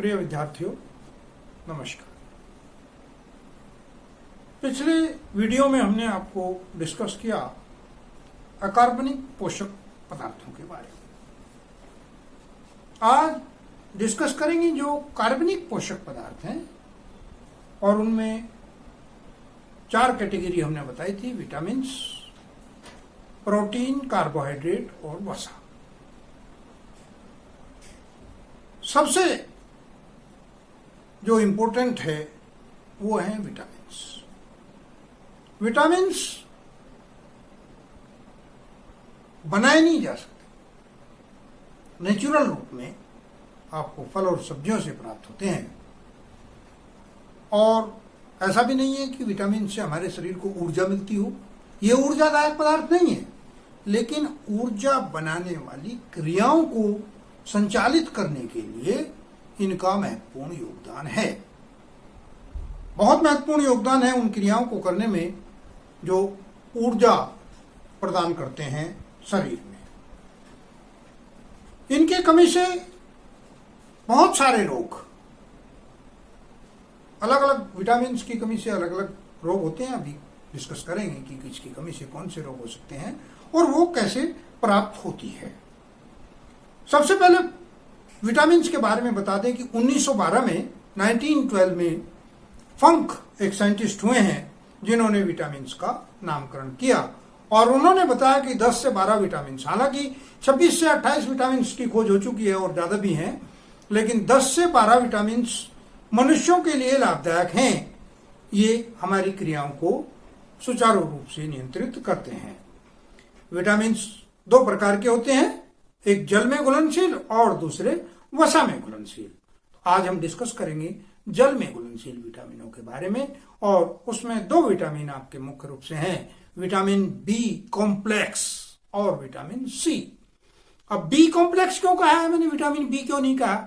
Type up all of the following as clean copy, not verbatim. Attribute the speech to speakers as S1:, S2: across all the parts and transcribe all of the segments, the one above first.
S1: प्रिय विद्यार्थियों, नमस्कार। पिछले वीडियो में हमने आपको डिस्कस किया अकार्बनिक पोषक पदार्थों के बारे में। आज डिस्कस करेंगे जो कार्बनिक पोषक पदार्थ हैं, और उनमें 4 कैटेगरी हमने बताई थी: विटामिन्स, प्रोटीन, कार्बोहाइड्रेट और वसा। सबसे जो इंपॉर्टेंट है वो है विटामिन्स। विटामिन्स बनाए नहीं जा सकते, नेचुरल रूप में आपको फल और सब्जियों से प्राप्त होते हैं। और ऐसा भी नहीं है कि विटामिन से हमारे शरीर को ऊर्जा मिलती हो। ये ऊर्जादायक पदार्थ नहीं है, लेकिन ऊर्जा बनाने वाली क्रियाओं को संचालित करने के लिए इनका महत्वपूर्ण योगदान है। बहुत महत्वपूर्ण योगदान है उन क्रियाओं को करने में जो ऊर्जा प्रदान करते हैं शरीर में। इनके कमी से बहुत सारे रोग, अलग अलग विटामिन्स की कमी से अलग अलग रोग होते हैं। अभी डिस्कस करेंगे कि किसकी कमी से कौन से रोग हो सकते हैं और वो कैसे प्राप्त होती है। सबसे पहले विटामिन्स के बारे में बता दें कि 1912 में 1912 में फंक एक साइंटिस्ट हुए हैं जिन्होंने विटामिन्स का नामकरण किया, और उन्होंने बताया कि 10 से 12 विटामिन्स, हालांकि 26 से 28 विटामिन्स की खोज हो चुकी है और ज्यादा भी हैं, लेकिन 10 से 12 विटामिन्स मनुष्यों के लिए लाभदायक हैं। ये हमारी क्रियाओं को सुचारू रूप से नियंत्रित करते हैं। विटामिन्स 2 प्रकार के होते हैं, एक जल में घुलनशील और दूसरे वसा में घुलनशील। आज हम डिस्कस करेंगे जल में घुलनशील विटामिनों के बारे में, और उसमें 2 विटामिन आपके मुख्य रूप से हैं, विटामिन बी कॉम्प्लेक्स और विटामिन सी। अब बी कॉम्प्लेक्स क्यों कहा है मैंने, विटामिन बी क्यों नहीं कहा?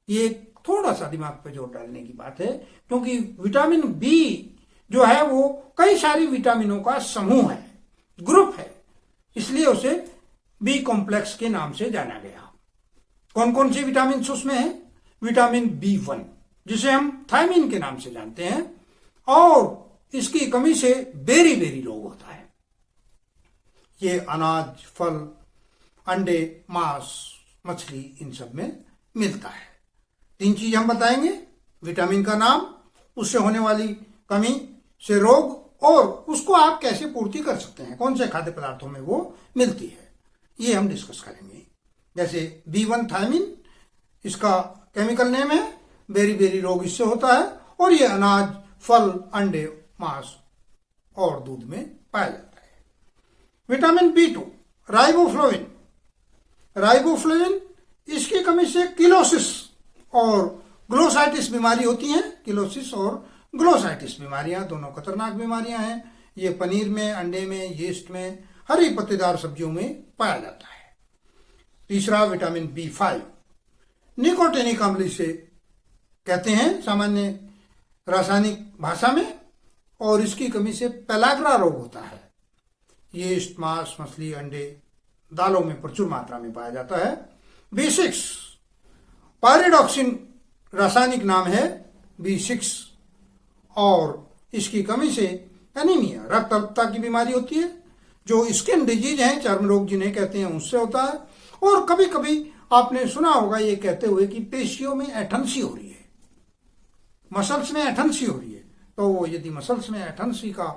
S1: ये थोड़ा सा दिमाग पे जोर डालने की बात है, क्योंकि विटामिन बी जो है वो कई सारी विटामिनों का समूह है, ग्रुप है, इसलिए उसे बी कॉम्प्लेक्स के नाम से जाना गया। कौन कौन सी विटामिन उसमें है? विटामिन B1 जिसे हम थायमिन के नाम से जानते हैं, और इसकी कमी से बेरी बेरी रोग होता है। ये अनाज, फल, अंडे, मांस, मछली, इन सब में मिलता है। 3 चीज हम बताएंगे: विटामिन का नाम, उससे होने वाली कमी से रोग, और उसको आप कैसे पूर्ति कर सकते हैं, कौन से खाद्य पदार्थों में वो मिलती है, ये हम डिस्कस करेंगे। जैसे B1 थायमिन, इसका केमिकल नेम है, बेरी बेरी रोग इससे होता है, और ये अनाज, फल, अंडे, मांस और दूध में पाया जाता है। विटामिन B2 राइबोफ्लोविन, राइबोफ्लोविन, इसकी कमी से किलोसिस और ग्लोसाइटिस बीमारी होती है। किलोसिस और ग्लोसाइटिस बीमारियां दोनों खतरनाक बीमारियां हैं। ये पनीर में, अंडे में, यीस्ट में, हरी पत्तेदार सब्जियों में पाया जाता है। तीसरा विटामिन B5 निकोटिनिक अम्ल इसे कहते हैं सामान्य रासायनिक भाषा में, और इसकी कमी से पेलाग्रा रोग होता है। यीस्ट, मांस, मछली, अंडे, दालों में प्रचुर मात्रा में पाया जाता है। B6 पायरिडॉक्सिन रासायनिक नाम है B6, और इसकी कमी से एनीमिया, रक्त अल्पता की बीमारी होती है, जो स्किन डिजीज है, चर्म रोग जिन्हें कहते हैं, उससे होता है। और कभी कभी आपने सुना होगा ये कहते हुए कि पेशियों में एठनसी हो रही है, मसल्स में एठनसी हो रही है। तो यदि मसल्स में एठनसी का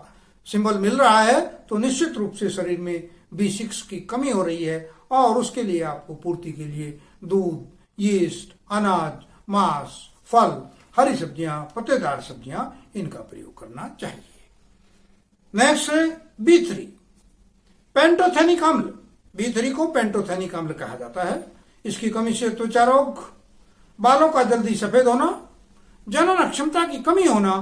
S1: सिंबल मिल रहा है तो निश्चित रूप से शरीर में B6 की कमी हो रही है, और उसके लिए आपको पूर्ति के लिए दूध, यीस्ट, अनाज, मांस, फल, हरी सब्जियां, पत्तेदार सब्जियां, इनका प्रयोग करना चाहिए। नेक्स्ट है B3 पेंटोथेनिक अम्ल। B3 को पेंटोथेनिक अम्ल कहा जाता है। इसकी कमी से त्वचा रोग, बालों का जल्दी सफेद होना, जनन क्षमता की कमी होना,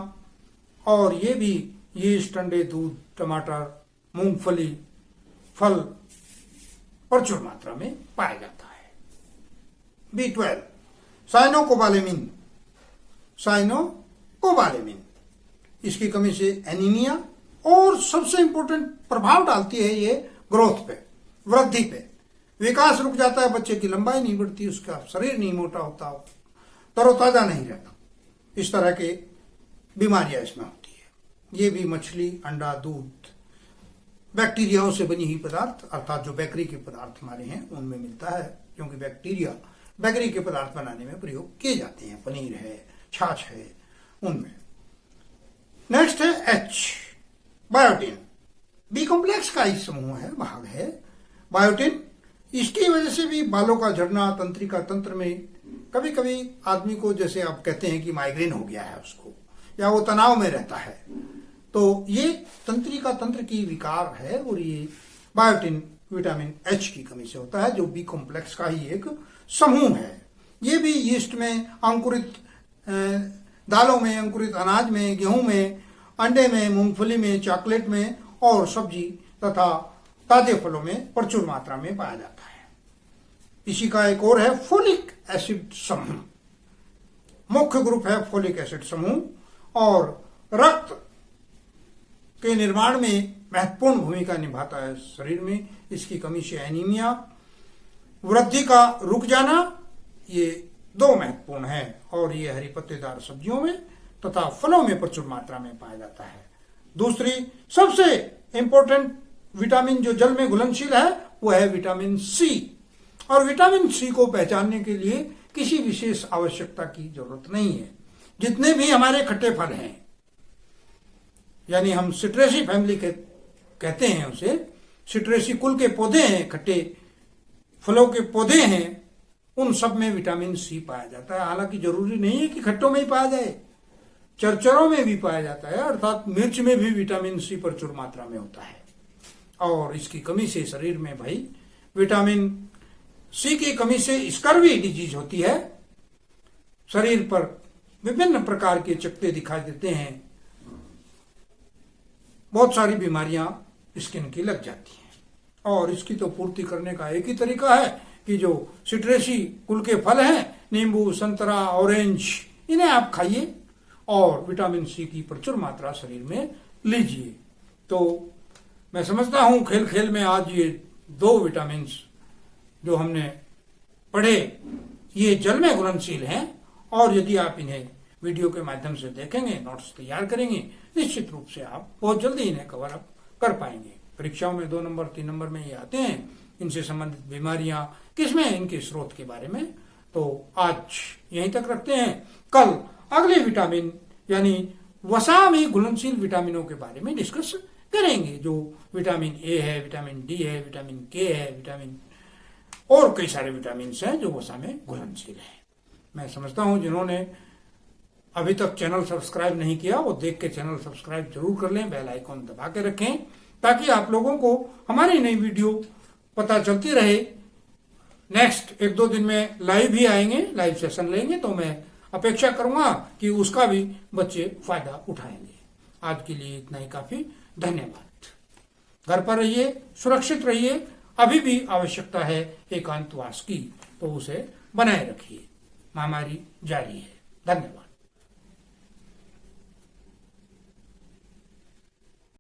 S1: और ये भी यीस्ट, अंडे, दूध, टमाटर, मूंगफली, फल प्रचुर मात्रा में पाया जाता है। B12 साइनोकोबालेमिन, साइनोकोबालेमिन, इसकी कमी से एनीमिया, और सबसे इंपॉर्टेंट प्रभाव डालती है ये ग्रोथ पे, वृद्धि पे। विकास रुक जाता है, बच्चे की लंबाई नहीं बढ़ती, उसका शरीर नहीं मोटा होता, तरोताजा नहीं रहता। इस तरह के बीमारियां इसमें होती है। ये भी मछली, अंडा, दूध बैक्टीरियाओं से बनी हुई पदार्थ अर्थात जो बेकरी के पदार्थ हमारे हैं उनमें मिलता है, क्योंकि बैक्टीरिया बेकरी के पदार्थ बनाने में प्रयोग किए जाते हैं। पनीर है, छाछ है, उनमें। नेक्स्ट है एच, बायोटिन। बी कॉम्प्लेक्स का ही समूह है, भाग है बायोटिन। इसकी वजह से भी बालों का झड़ना, तंत्रिका तंत्र में कभी कभी आदमी को, जैसे आप कहते हैं कि माइग्रेन हो गया है उसको, या वो तनाव में रहता है, तो ये तंत्रिका तंत्र की विकार है और ये बायोटिन विटामिन एच की कमी से होता है, जो बी कॉम्प्लेक्स का ही एक समूह है। ये भी यीस्ट में, अंकुरित दालों में, अंकुरित अनाज में, गेहूं में, अंडे में, मूंगफली में, चॉकलेट में और सब्जी तथा ताजे फलों में प्रचुर मात्रा में पाया जाता है। इसी का एक और है फोलिक एसिड समूह। मुख्य ग्रुप है फोलिक एसिड समूह और रक्त के निर्माण में महत्वपूर्ण भूमिका निभाता है शरीर में। इसकी कमी से एनीमिया, वृद्धि का रुक जाना, ये दो महत्वपूर्ण है और ये हरी पत्तेदार सब्जियों में तथा फलों में प्रचुर मात्रा में पाया जाता है। दूसरी सबसे इंपॉर्टेंट विटामिन जो जल में घुलनशील है वो है विटामिन सी। और विटामिन सी को पहचानने के लिए किसी विशेष आवश्यकता की जरूरत नहीं है। जितने भी हमारे खट्टे फल हैं, यानी हम सिट्रेसी फैमिली के कहते हैं उसे, सिट्रेसी कुल के पौधे हैं, खट्टे फलों के पौधे हैं, उन सब में विटामिन सी पाया जाता है। हालांकि जरूरी नहीं है कि खट्टों में ही पाया जाए, चरचरों में भी पाया जाता है, अर्थात मिर्च में भी विटामिन सी प्रचुर मात्रा में होता है। और इसकी कमी से शरीर में भाई विटामिन सी की कमी से स्कर्वी डिजीज होती है। शरीर पर विभिन्न प्रकार के चकत्ते दिखाई देते हैं, बहुत सारी बीमारियां स्किन की लग जाती हैं। और इसकी तो पूर्ति करने का एक ही तरीका है कि जो सिट्रेसी कुल के फल हैं, नींबू, संतरा, ऑरेंज, इन्हें आप खाइए और विटामिन सी की प्रचुर मात्रा शरीर में लीजिए। तो मैं समझता हूं खेल खेल में आज ये दो विटामिन जो हमने पढ़े ये जल में घुलनशील हैं और यदि आप इन्हें वीडियो के माध्यम से देखेंगे, नोट्स तैयार करेंगे, निश्चित रूप से आप बहुत जल्दी इन्हें कवर अप कर पाएंगे। परीक्षाओं में 2 नंबर 3 नंबर में ये आते हैं, इनसे संबंधित बीमारियां किसमें, इनके स्रोत के बारे में। तो आज यहीं तक रखते हैं। कल अगले विटामिन यानी वसा में घुलनशील विटामिनों के बारे में डिस्कस करेंगे, जो विटामिन ए है, विटामिन डी है, विटामिन के है, विटामिन और कई सारे विटामिन हैं जो वसा में घुलनशील है। मैं समझता हूं जिन्होंने अभी तक चैनल सब्सक्राइब नहीं किया वो देख के चैनल सब्सक्राइब जरूर कर लें, बेल आइकॉन दबा के रखें ताकि आप लोगों को हमारी नई वीडियो पता चलती रहे। नेक्स्ट 1-2 दिन में लाइव भी आएंगे, लाइव सेशन लेंगे, तो मैं अपेक्षा करूंगा कि उसका भी बच्चे फायदा उठाएंगे। आज के लिए इतना ही काफी। धन्यवाद। घर पर रहिए, सुरक्षित रहिए। अभी भी आवश्यकता है एकांतवास की, तो उसे बनाए रखिए। महामारी जारी है। धन्यवाद।